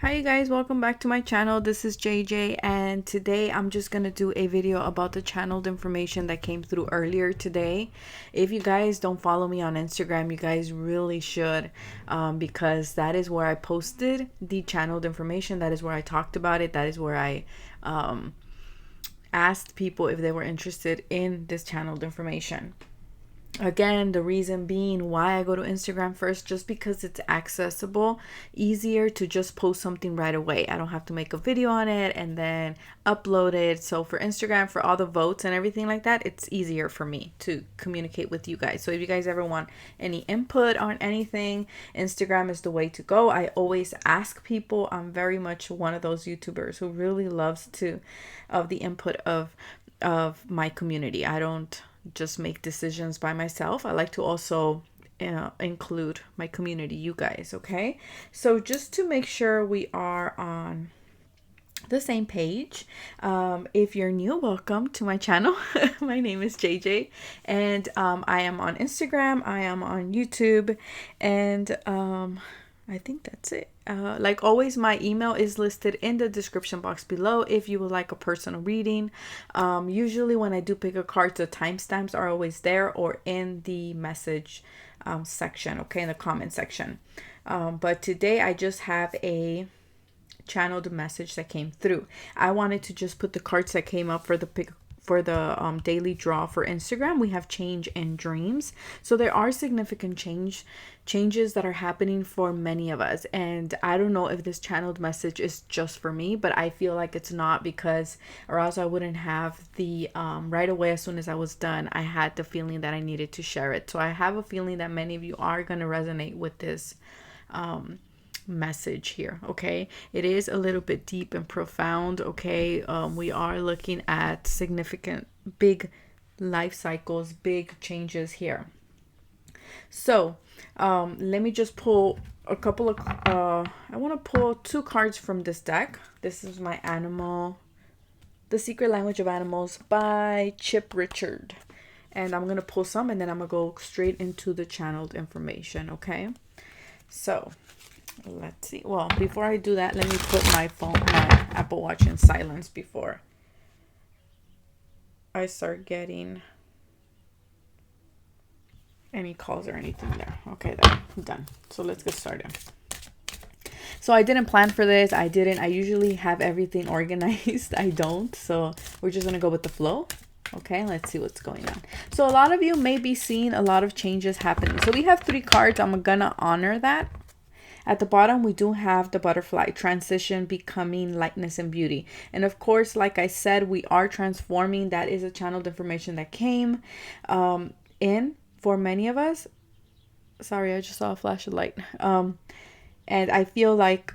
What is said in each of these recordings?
Hi you guys, welcome back to my channel. This is JJ and today I'm just gonna do a video about the channeled information that came through earlier today. If you guys don't follow me on Instagram, you guys really should, because that is where I posted the channeled information. That is where I talked about it. That is where I asked people if they were interested in this channeled information. Again, the reason being why I go to Instagram first, just because it's accessible, easier to just post something right away. I don't have to make a video on it and then upload it. So for Instagram, for all the votes and everything like that, it's easier for me to communicate with you guys. So if you guys ever want any input on anything, Instagram is the way to go. I always ask people. I'm very much one of those YouTubers who really loves the input of my community. I don't just make decisions by myself. I like to also include my community, you guys. Okay, so just to make sure we are on the same page, if you're new, welcome to my channel. My name is JJ and I am on Instagram, I am on YouTube, and I think that's it. Like always, my email is listed in the description box below if you would like a personal reading. Usually when I do pick a card, the timestamps are always there or in the message section, okay, in the comment section. But today I just have a channeled message that came through. I wanted to just put the cards that came up for the daily draw for Instagram. We have change and dreams. So there are significant changes that are happening for many of us. And I don't know if this channeled message is just for me, but I feel like it's not, because or else I wouldn't have the right away. As soon as I was done, I had the feeling that I needed to share it. So I have a feeling that many of you are going to resonate with this message here. Okay, it is a little bit deep and profound. Okay, we are looking at significant big life cycles, big changes here. So let me just pull a couple of I want to pull two cards from this deck. This is my animal, The Secret Language of Animals by Chip Richard, and I'm gonna pull some and then I'm gonna go straight into the channeled information. Okay, so let's see. Well, before I do that, let me put my Apple Watch in silence before I start getting any calls or anything there. Okay, there, done. So let's get started. So I didn't plan for this. I usually have everything organized. I don't. So we're just gonna go with the flow. Okay, let's see what's going on. So a lot of you may be seeing a lot of changes happening. So we have 3 cards. I'm gonna honor that. At the bottom, we do have the butterfly, transition, becoming, lightness, and beauty. And of course, like I said, we are transforming. That is a channeled information that came in for many of us. Sorry, I just saw a flash of light. And I feel like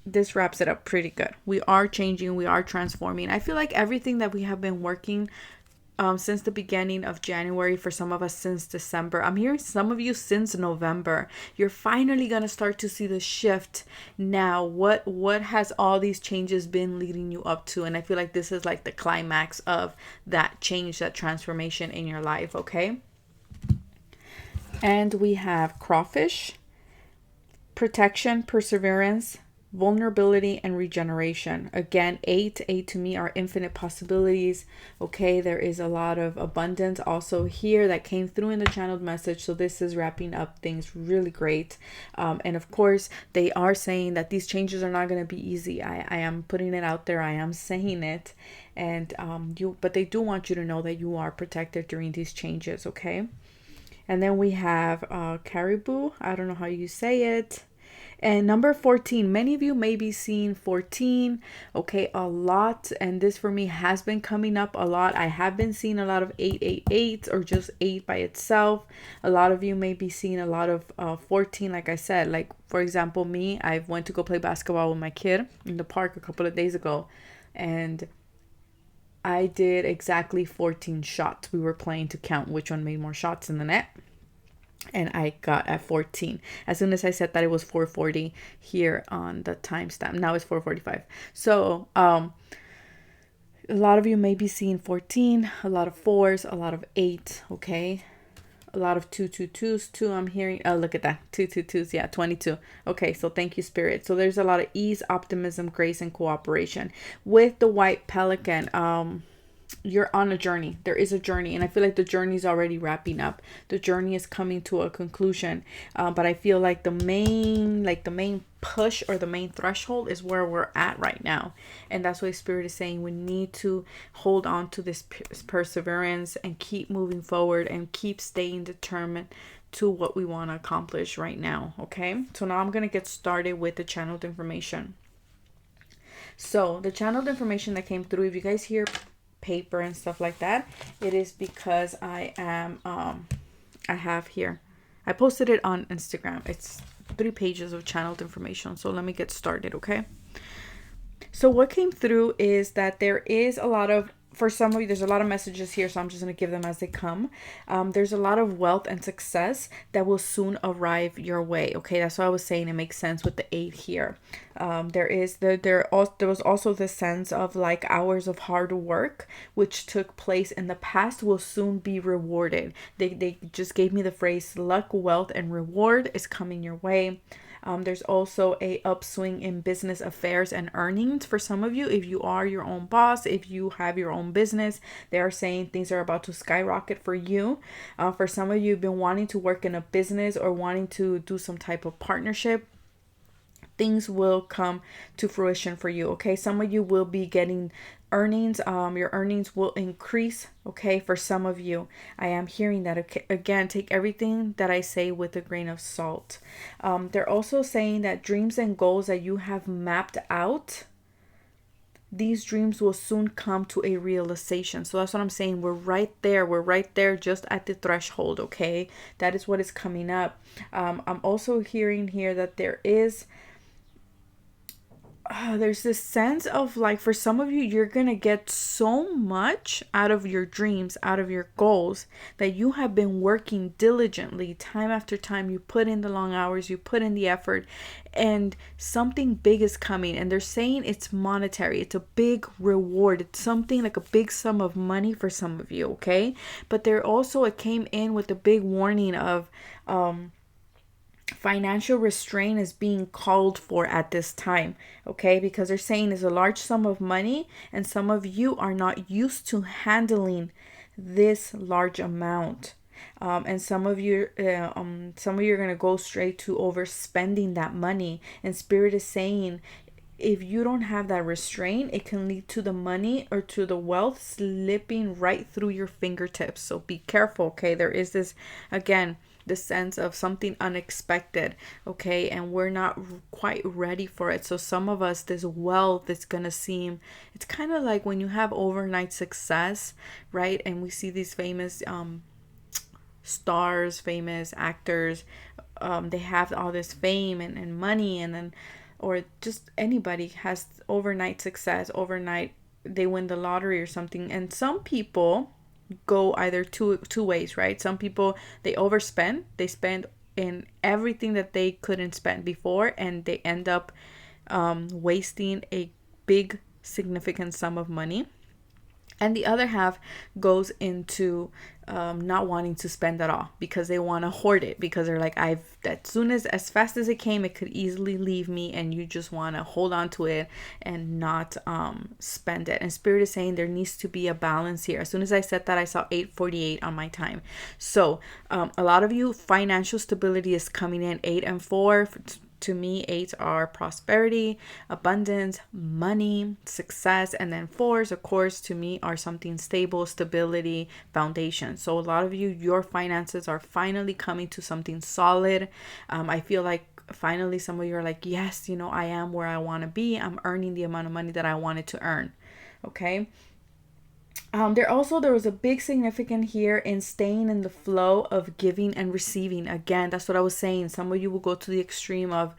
this wraps it up pretty good. We are changing. We are transforming. I feel like everything that we have been working since the beginning of January, for some of us since December, I'm hearing some of you since November, you're finally gonna start to see the shift now. What has all these changes been leading you up to? And I feel like this is like the climax of that change, that transformation in your life. Okay, and we have crawfish, protection, perseverance, vulnerability, and regeneration. Again, 8 to me are infinite possibilities. Okay, there is a lot of abundance also here that came through in the channeled message. So this is wrapping up things really great. And of course, they are saying that these changes are not going to be easy. I am putting it out there. I am saying it. And but they do want you to know that you are protected during these changes. Okay, and then we have caribou. I don't know how you say it. And number 14, many of you may be seeing 14, okay, a lot. And this for me has been coming up a lot. I have been seeing a lot of 888 or just 8 by itself. A lot of you may be seeing a lot of 14, like I said. Like, for example, me, I went to go play basketball with my kid in the park a couple of days ago. And I did exactly 14 shots. We were playing to count which one made more shots in the net. And I got at 14. As soon as I said that, it was 4:40 here on the timestamp. Now it's 4:45. So a lot of you may be seeing 14, a lot of 4s, a lot of 8. Okay, A lot of 222s too. I'm hearing. Oh, look at that. 222s. Yeah, 22. Okay, so thank you, Spirit. So there's a lot of ease, optimism, grace, and cooperation. With the white pelican, you're on a journey. There is a journey, and I feel like the journey is already wrapping up. The journey is coming to a conclusion. But I feel like the main push or the main threshold is where we're at right now, and that's why Spirit is saying we need to hold on to this perseverance and keep moving forward and keep staying determined to what we want to accomplish right now. Okay, so now I'm gonna get started with the channeled information. So the channeled information that came through, if you guys hear paper and stuff like that, it is because I have here, I posted it on Instagram. It's 3 pages of channeled information. So let me get started. Okay, so what came through is that there is a lot of, for some of you, there's a lot of messages here, so I'm just going to give them as they come. There's a lot of wealth and success that will soon arrive your way. Okay, that's what I was saying. It makes sense with the 8 here. There was also this sense of like hours of hard work which took place in the past will soon be rewarded. They just gave me the phrase luck, wealth, and reward is coming your way. There's also a upswing in business affairs and earnings for some of you. If you are your own boss, if you have your own business, they are saying things are about to skyrocket for you. For some of you, you've been wanting to work in a business or wanting to do some type of partnership. Things will come to fruition for you. Okay, some of you will be getting earnings. Your earnings will increase. Okay, for some of you, I am hearing that. Okay, again, take everything that I say with a grain of salt. They're also saying that dreams and goals that you have mapped out, these dreams will soon come to a realization. So that's what I'm saying. We're right there. We're right there just at the threshold. Okay, that is what is coming up. I'm also hearing here that there's this sense of like, for some of you, you're gonna get so much out of your dreams, out of your goals, that you have been working diligently time after time. You put in the long hours, you put in the effort, and something big is coming. And they're saying it's monetary. It's a big reward. It's something like a big sum of money for some of you. Okay, but there also, it came in with a big warning of financial restraint is being called for at this time. Okay, because they're saying it's a large sum of money, and some of you are not used to handling this large amount. And some of you are going to go straight to overspending that money. And Spirit is saying, if you don't have that restraint, it can lead to the money or to the wealth slipping right through your fingertips. So be careful. Okay, there is this, again, the sense of something unexpected. Okay, and we're not quite ready for it. So some of us, this wealth is gonna seem, it's kind of like when you have overnight success, right? And we see these famous stars, famous actors, they have all this fame and money, and then, or just anybody has overnight success, overnight they win the lottery or something. And some people go either two ways, right? Some people, they overspend, they spend in everything that they couldn't spend before, and they end up wasting a big significant sum of money. And the other half goes into not wanting to spend at all, because they want to hoard it, because they're like, as fast as it came, it could easily leave me, and you just want to hold on to it and not spend it. And Spirit is saying there needs to be a balance here. As soon as I said that, I saw 8:48 on my time. So a lot of you, financial stability is coming in. 8 and 4. To me, 8s are prosperity, abundance, money, success, and then 4s, of course, to me are something stable, stability, foundation. So a lot of you, your finances are finally coming to something solid. I feel like finally some of you are like, yes, I am where I want to be. I'm earning the amount of money that I wanted to earn. Okay. There was a big significance here in staying in the flow of giving and receiving. Again, that's what I was saying. Some of you will go to the extreme of,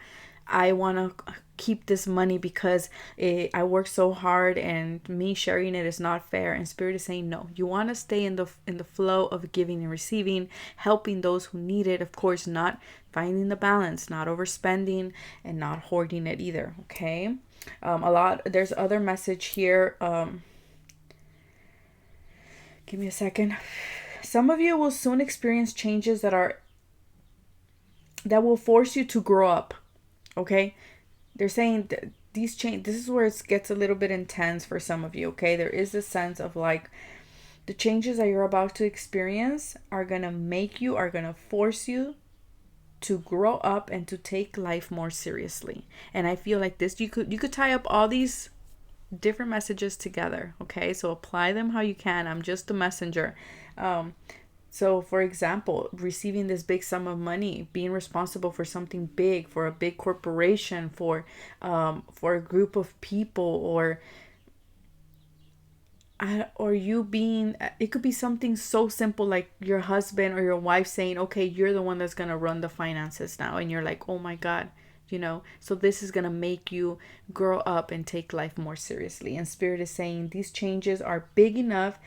I want to keep this money because I work so hard, and me sharing it is not fair. And Spirit is saying, no, you want to stay in the flow of giving and receiving, helping those who need it. Of course, not finding the balance, not overspending, and not hoarding it either. Okay. There's other message here. Give me a second. Some of you will soon experience changes that will force you to grow up. Okay? They're saying these change. This is where it gets a little bit intense for some of you. Okay? There is a sense of like, the changes that you're about to experience are gonna force you to grow up and to take life more seriously. And I feel like this, you could tie up all these different messages together. Okay, so apply them how you can. I'm just a messenger. So for example, receiving this big sum of money, being responsible for something big, for a big corporation, for a group of people, or you being, it could be something so simple like your husband or your wife saying, okay, you're the one that's gonna run the finances now, and you're like, oh my God, so this is gonna make you grow up and take life more seriously. And Spirit is saying these changes are big enough.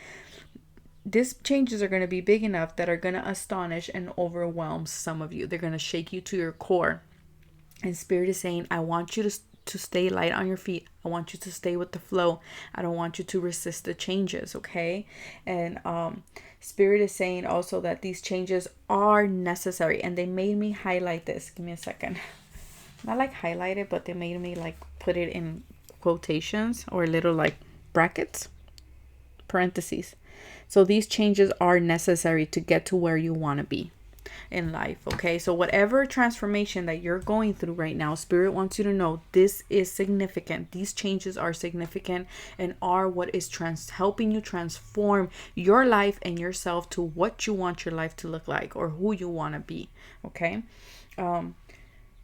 These changes are going to be big enough that are going to astonish and overwhelm some of you. They're going to shake you to your core. And Spirit is saying, I want you to stay light on your feet. I want you to stay with the flow. I don't want you to resist the changes, okay? And Spirit is saying also that these changes are necessary. And they made me highlight this. Give me a second. Not like highlight it, but they made me like put it in quotations or little like brackets, parentheses. So these changes are necessary to get to where you want to be in life. Okay, so whatever transformation that you're going through right now, Spirit wants you to know this is significant. These changes are significant and are what is helping you transform your life and yourself to what you want your life to look like or who you want to be. Okay.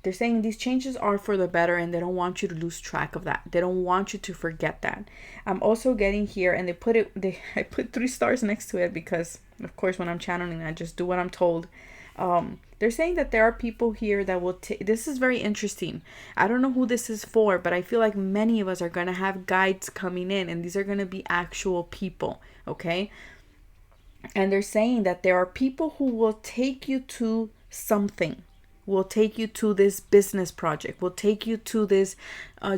They're saying these changes are for the better, and they don't want you to lose track of that. They don't want you to forget that. I'm also getting here, and I put 3 stars next to it because, of course, when I'm channeling, I just do what I'm told. They're saying that there are people here that will this is very interesting. I don't know who this is for, but I feel like many of us are going to have guides coming in, and these are going to be actual people, okay? And they're saying that there are people who will take you to something. Will take you to this business project, will take you to this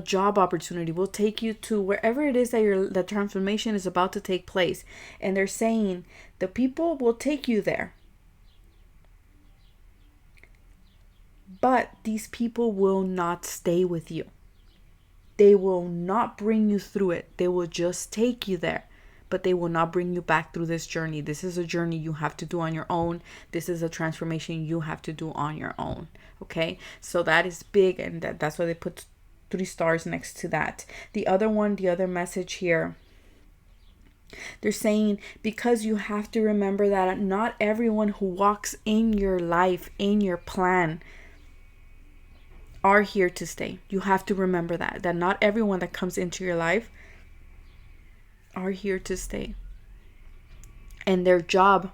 job opportunity, will take you to wherever it is that the transformation is about to take place. And they're saying the people will take you there. But these people will not stay with you. They will not bring you through it. They will just take you there. But they will not bring you back through this journey. This is a journey you have to do on your own. This is a transformation you have to do on your own. Okay? So that is big, and that's why they put 3 stars next to that. The other message here, they're saying because you have to remember that not everyone who walks in your life, in your plan, are here to stay. You have to remember that not everyone that comes into your life are here to stay. And their job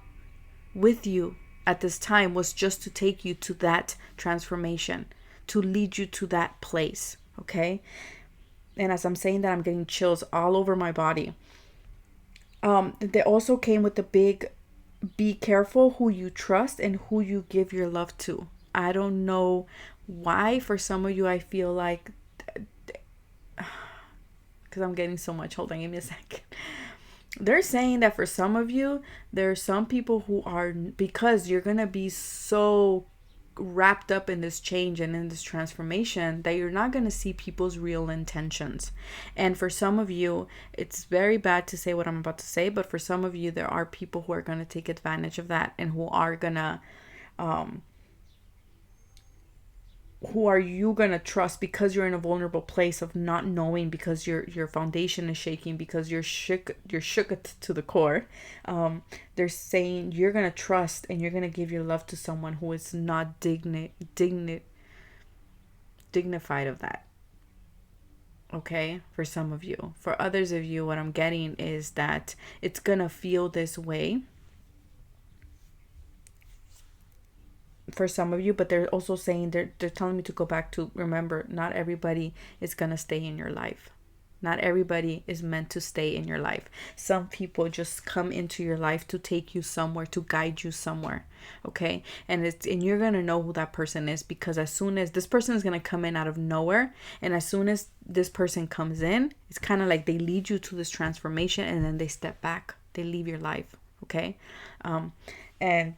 with you at this time was just to take you to that transformation, to lead you to that place, okay? And as I'm saying that, I'm getting chills all over my body. They also came with the big, be careful who you trust and who you give your love to. I don't know why. For some of you, I feel like, because I'm getting so much. Hold on, give me a second. They're saying that for some of you, there are some people who are, because you're going to be so wrapped up in this change and in this transformation, that you're not going to see people's real intentions. And for some of you, it's very bad to say what I'm about to say, but for some of you, there are people who are going to take advantage of that and who are going to who are you going to trust because you're in a vulnerable place of not knowing, because your foundation is shaking, because you're shook to the core. They're saying you're going to trust and you're going to give your love to someone who is not dignified of that. Okay, for some of you. For others of you, what I'm getting is that it's going to feel this way for some of you, but they're also saying they're telling me to go back to remember, not everybody is gonna stay in your life. Not everybody is meant to stay in your life. Some people just come into your life to take you somewhere, to guide you somewhere. Okay, and you're gonna know who that person is, because as soon as this person is gonna come in out of nowhere, and as soon as this person comes in, it's kind of like they lead you to this transformation and then they step back, they leave your life. Okay. And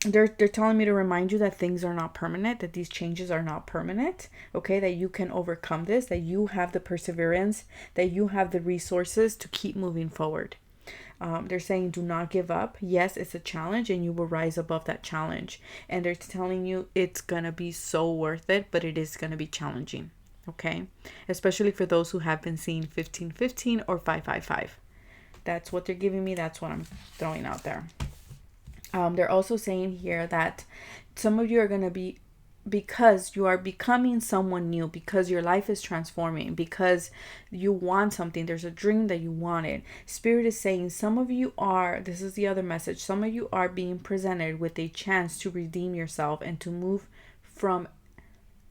they're telling me to remind you that things are not permanent, that these changes are not permanent. Okay, that you can overcome this, that you have the perseverance, that you have the resources to keep moving forward. They're saying do not give up. Yes, it's a challenge and you will rise above that challenge. And they're telling you it's going to be so worth it, but it is going to be challenging. Okay, especially for those who have been seeing 1515 or 555. That's what they're giving me. That's what I'm throwing out there. They're also saying here that some of you are going to be, because you are becoming someone new, because your life is transforming, because you want something, there's a dream that you wanted. Spirit is saying some of you are, this is the other message, some of you are being presented with a chance to redeem yourself and to move from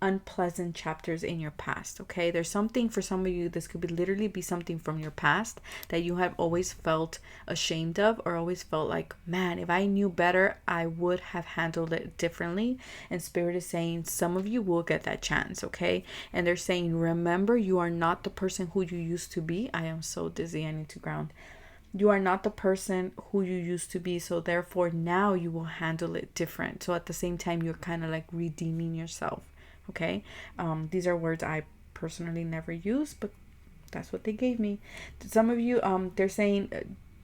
unpleasant chapters in your past. Okay, there's something for some of you, this could be literally be something from your past that you have always felt ashamed of, or always felt like, man, if I knew better I would have handled it differently. And Spirit is saying some of you will get that chance. Okay, and they're saying remember, you are not the person who you used to be. I am so dizzy, I need to ground. You are not the person who you used to be, so therefore now you will handle it different. So at the same time, you're kind of like redeeming yourself. Okay, these are words I personally never use, but that's what they gave me. Some of you, they're saying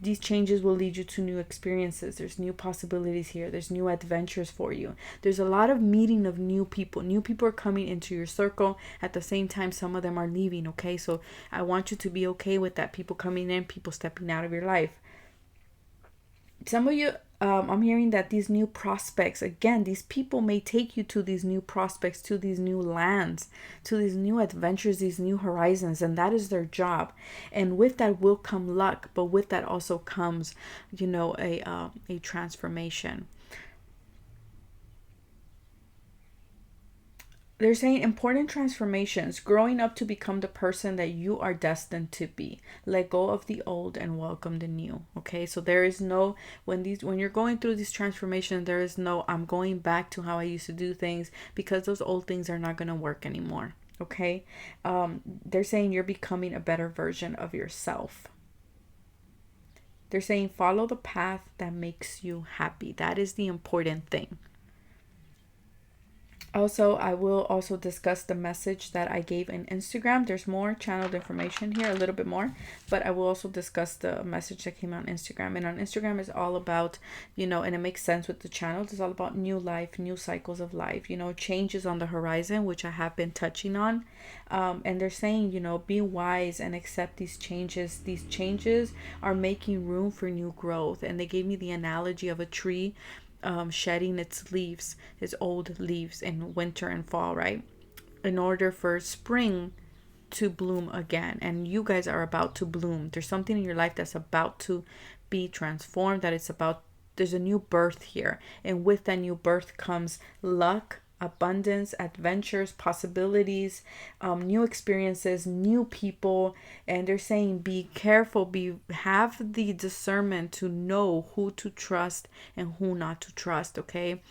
these changes will lead you to new experiences. There's new possibilities here. There's new adventures for you. There's a lot of meeting of new people. New people are coming into your circle. At the same time, some of them are leaving. Okay, so I want you to be okay with that. People coming in, people stepping out of your life. Some of you, I'm hearing that these new prospects, again, these people may take you to these new prospects, to these new lands, to these new adventures, these new horizons, and that is their job. And with that will come luck, but with that also comes, a transformation. They're saying important transformations, growing up to become the person that you are destined to be. Let go of the old and welcome the new. Okay, so there is no, when you're going through these transformations, there is no I'm going back to how I used to do things, because those old things are not going to work anymore. Okay, they're saying you're becoming a better version of yourself. They're saying follow the path that makes you happy. That is the important thing. Also, I will also discuss the message that I gave in Instagram. There's more channeled information here, a little bit more, but I will also discuss the message that came out on Instagram. And on Instagram is all about, and it makes sense with the channel. It's all about new life, new cycles of life, changes on the horizon, which I have been touching on. And they're saying, be wise and accept these changes. These changes are making room for new growth. And they gave me the analogy of a tree shedding its leaves, its old leaves in winter and fall, right? In order for spring to bloom again. And you guys are about to bloom. There's something in your life that's about to be transformed, there's a new birth here. And with that new birth comes luck, abundance, adventures, possibilities, new experiences, new people. And they're saying be careful, have the discernment to know who to trust and who not to trust. Okay,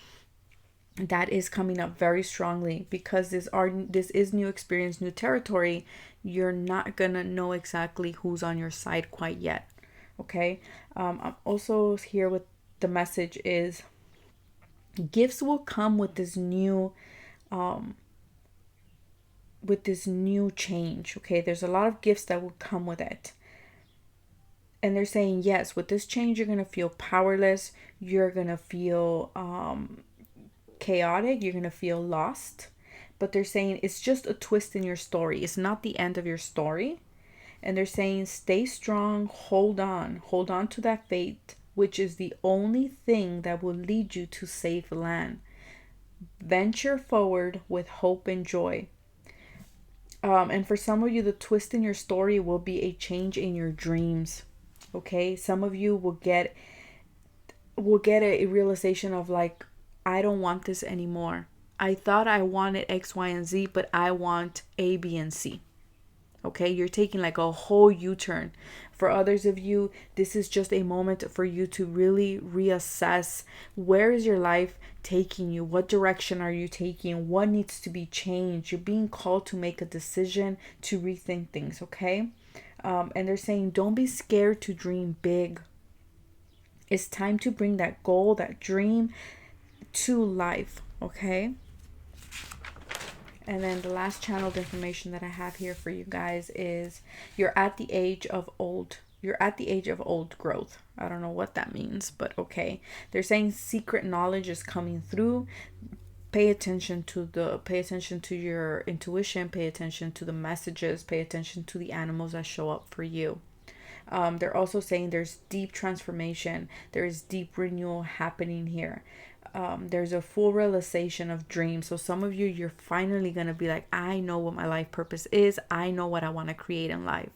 that is coming up very strongly, because this is new experience, new territory. You're not gonna know exactly who's on your side quite yet. Okay, I'm also here with the message is gifts will come with this new change. Okay, there's a lot of gifts that will come with it. And they're saying, yes, with this change, you're going to feel powerless. You're going to feel chaotic. You're going to feel lost. But they're saying it's just a twist in your story. It's not the end of your story. And they're saying, stay strong. Hold on to that faith, which is the only thing that will lead you to safe land. Venture forward with hope and joy. And for some of you, the twist in your story will be a change in your dreams. Okay, some of you will get a realization of like, I don't want this anymore. I thought I wanted X, Y, and Z, but I want A, B, and C. Okay, you're taking like a whole U-turn. For others of you, this is just a moment for you to really reassess, where is your life taking you? What direction are you taking? What needs to be changed? You're being called to make a decision, to rethink things. Okay, and they're saying don't be scared to dream big. It's time to bring that goal, that dream to life, okay? And then the last channeled information that I have here for you guys is you're at the age of old. You're at the age of old growth. I don't know what that means, but okay. They're saying secret knowledge is coming through. Pay attention to your intuition, pay attention to the messages, pay attention to the animals that show up for you. They're also saying there's deep transformation, there is deep renewal happening here. There's a full realization of dreams. So some of you, you're finally going to be like, I know what my life purpose is. I know what I want to create in life.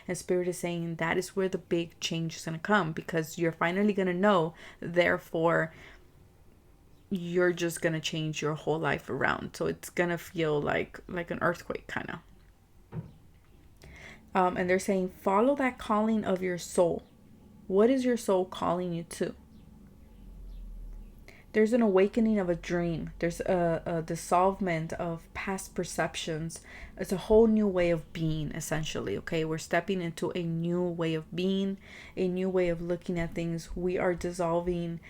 And Spirit is saying that is where the big change is going to come, because you're finally going to know. Therefore, you're just going to change your whole life around. So it's going to feel like an earthquake kind of. And they're saying, follow that calling of your soul. What is your soul calling you to? There's an awakening of a dream. There's a dissolvement of past perceptions. It's a whole new way of being, essentially. Okay, we're stepping into a new way of being, a new way of looking at things. We are dissolving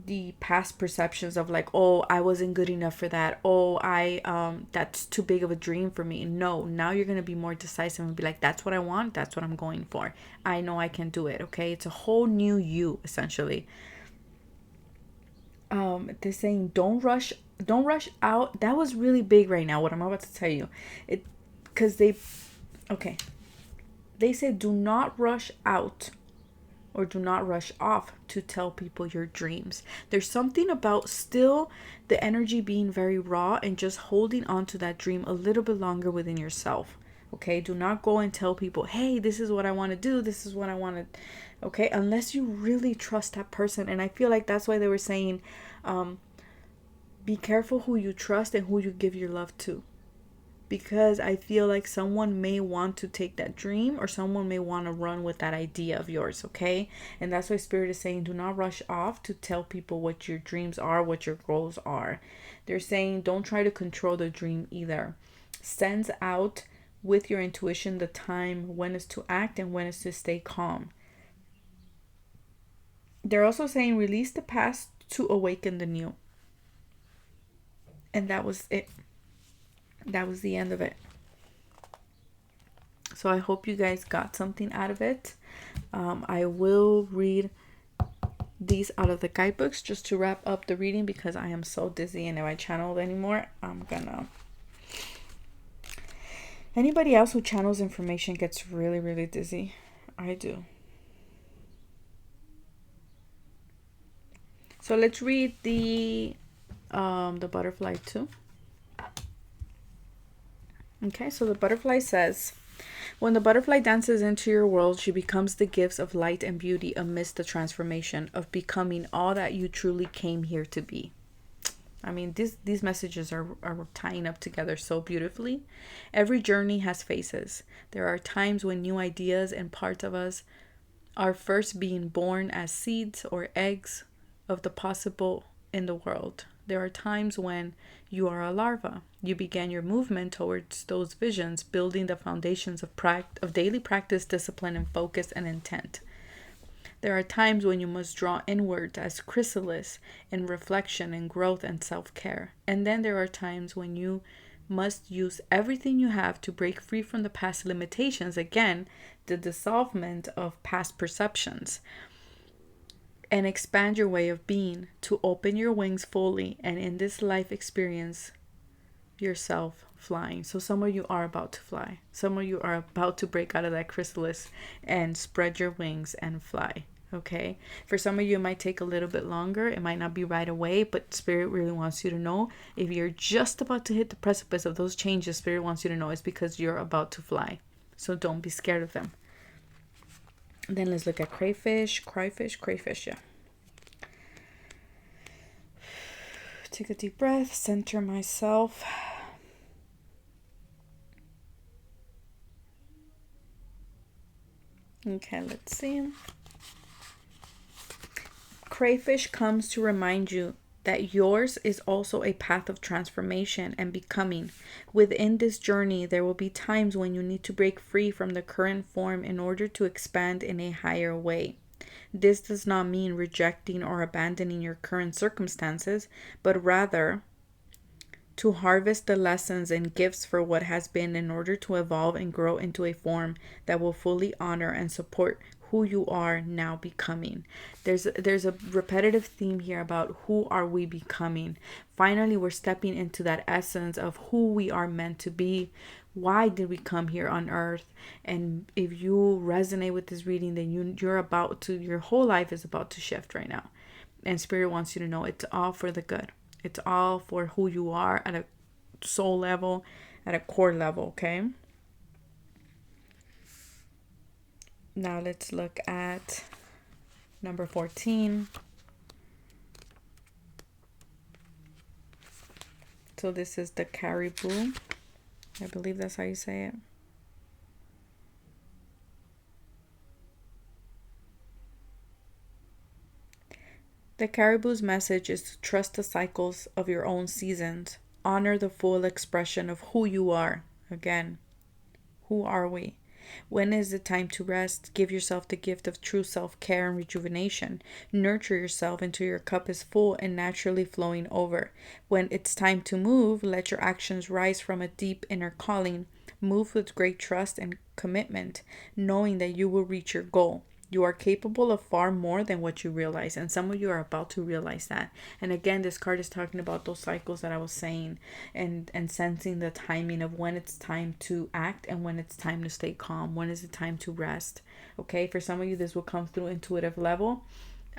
the past perceptions of like, oh, I wasn't good enough for that. Oh, that's too big of a dream for me. No, now you're gonna be more decisive and be like, that's what I want. That's what I'm going for. I know I can do it. Okay, it's a whole new you, essentially. They're saying don't rush out. That was really big right now, what I'm about to tell you. They said do not rush out or do not rush off to tell people your dreams. There's something about still the energy being very raw and just holding on to that dream a little bit longer within yourself. Okay, do not go and tell people, hey, this is what I want to do. This is what I want to, okay, unless you really trust that person. And I feel like that's why they were saying, be careful who you trust and who you give your love to. Because I feel like someone may want to take that dream, or someone may want to run with that idea of yours, okay? And that's why Spirit is saying do not rush off to tell people what your dreams are, what your goals are. They're saying don't try to control the dream either. Sense out with your intuition the time when is to act and when is to stay calm. They're also saying release the past to awaken the new. And that was it. That was the end of it. So I hope you guys got something out of it. I will read these out of the guidebooks just to wrap up the reading, because I am so dizzy, and if I channel anymore, I'm gonna... Anybody else who channels information gets really, really dizzy. I do. So let's read the butterfly too. Okay, so the butterfly says, when the butterfly dances into your world, she becomes the gifts of light and beauty amidst the transformation of becoming all that you truly came here to be. I mean, these messages are tying up together so beautifully. Every journey has phases. There are times when new ideas and parts of us are first being born as seeds or eggs of the possible in the world. There are times when you are a larva. You began your movement towards those visions, building the foundations of daily practice, discipline, and focus and intent. There are times when you must draw inward as chrysalis in reflection and growth and self-care. And then there are times when you must use everything you have to break free from the past limitations, again, the dissolvement of past perceptions, and expand your way of being, to open your wings fully, and in this life experience yourself flying. So some of you are about to fly. Some of you are about to break out of that chrysalis and spread your wings and fly. Okay? For some of you, it might take a little bit longer. It might not be right away, but Spirit really wants you to know, if you're just about to hit the precipice of those changes, Spirit wants you to know it's because you're about to fly. So don't be scared of them. Then let's look at crayfish, yeah. Take a deep breath, center myself. Okay, let's see. Crayfish comes to remind you that yours is also a path of transformation and becoming. Within this journey, there will be times when you need to break free from the current form in order to expand in a higher way. This does not mean rejecting or abandoning your current circumstances, but rather to harvest the lessons and gifts for what has been in order to evolve and grow into a form that will fully honor and support who you are now becoming. There's a repetitive theme here about who are we becoming. Finally, we're stepping into that essence of who we are meant to be. Why did we come here on earth? And if you resonate with this reading, then you're about to, your whole life is about to shift right now. And Spirit wants you to know it's all for the good. It's all for who you are at a soul level, at a core level, okay? Now let's look at number 14. So this is the caribou. I believe that's how you say it. The caribou's message is to trust the cycles of your own seasons. Honor the full expression of who you are. Again, who are we? When is it time to rest? Give yourself the gift of true self-care and rejuvenation. Nurture yourself until your cup is full and naturally flowing over. When it's time to move, let your actions rise from a deep inner calling. Move with great trust and commitment, knowing that you will reach your goal. You are capable of far more than what you realize. And some of you are about to realize that. And again, this card is talking about those cycles that I was saying, and sensing the timing of when it's time to act and when it's time to stay calm. When is it time to rest? Okay, for some of you, this will come through intuitive level.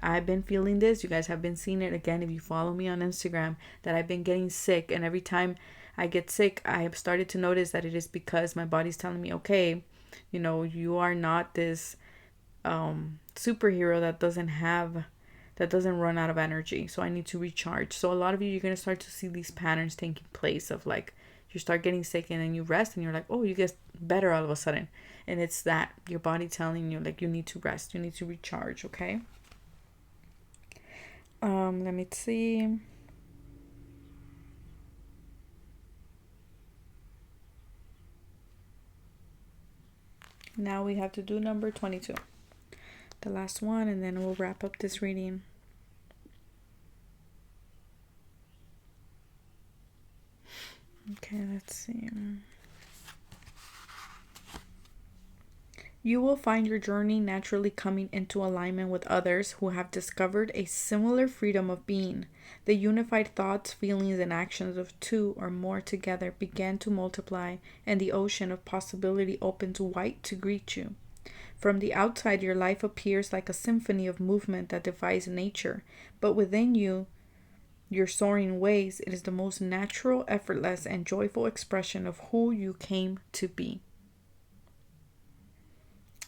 I've been feeling this. You guys have been seeing it. Again, if you follow me on Instagram, that I've been getting sick. And every time I get sick, I have started to notice that it is because my body's telling me, okay, you know, you are not this superhero that doesn't run out of energy, so I need to recharge. So a lot of you, you're going to start to see these patterns taking place of like, you start getting sick and then you rest and you're like, oh, you get better all of a sudden. And it's that your body telling you like, you need to rest, you need to recharge. Okay. Let me see. Now we have to do number 22, the last one, and then we'll wrap up this reading. Okay, let's see. You will find your journey naturally coming into alignment with others who have discovered a similar freedom of being. The unified thoughts, feelings, and actions of two or more together begin to multiply, and the ocean of possibility opens wide to greet you. From the outside, your life appears like a symphony of movement that defies nature, but within you, your soaring ways, it is the most natural, effortless, and joyful expression of who you came to be.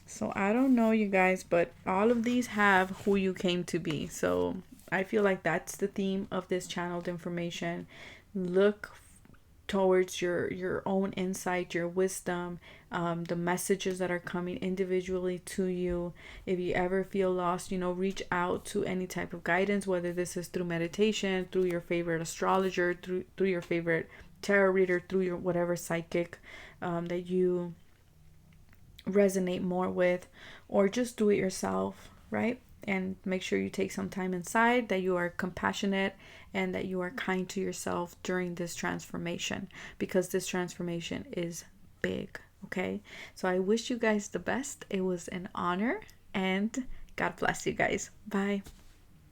So I don't know, you guys, but all of these have who you came to be. So I feel like that's the theme of this channeled information. Look towards your own insight, your wisdom, the messages that are coming individually to you. If you ever feel lost, reach out to any type of guidance, whether this is through meditation, through your favorite astrologer, through your favorite tarot reader, through your whatever psychic that you resonate more with, or just do it yourself, right? And make sure you take some time inside, that you are compassionate and that you are kind to yourself during this transformation, because this transformation is big. Okay, so I wish you guys the best. It was an honor, and God bless you guys. Bye.